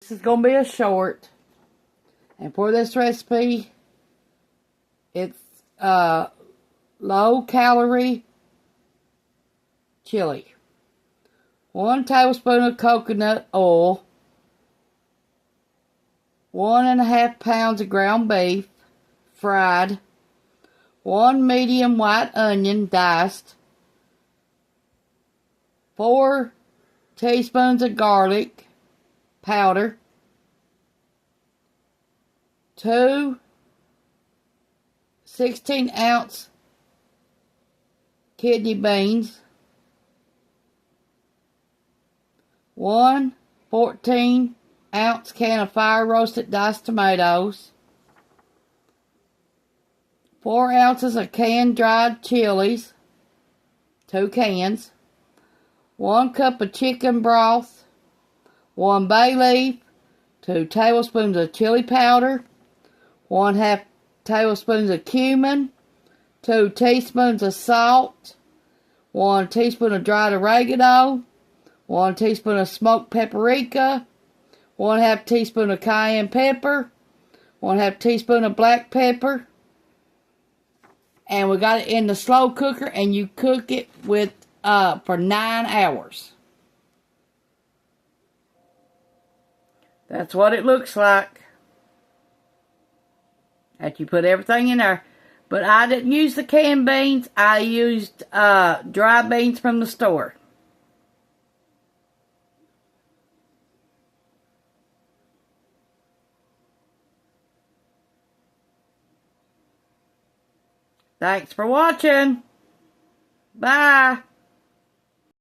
This is going to be a short. And for this recipe, it's low-calorie chili. 1 tablespoon of coconut oil. 1.5 pounds of ground beef, fried. 1 medium white onion, diced. 4 teaspoons of garlic powder. 2 16-ounce kidney beans. 1 14-ounce can of fire-roasted diced tomatoes. 4 ounces of canned dried chilies, 2 cans. 1 cup of chicken broth. 1 bay leaf. 2 tablespoons of chili powder. 1/2 tablespoons of cumin. 2 teaspoons of salt. 1 teaspoon of dried oregano. 1 teaspoon of smoked paprika. 1/2 teaspoon of cayenne pepper. 1/2 teaspoon of black pepper. And we got it in the slow cooker, and you cook it with for 9 hours. That's what it looks like. After you put everything in there. But I didn't use the canned beans. I used dry beans from the store. Thanks for watching. Bye.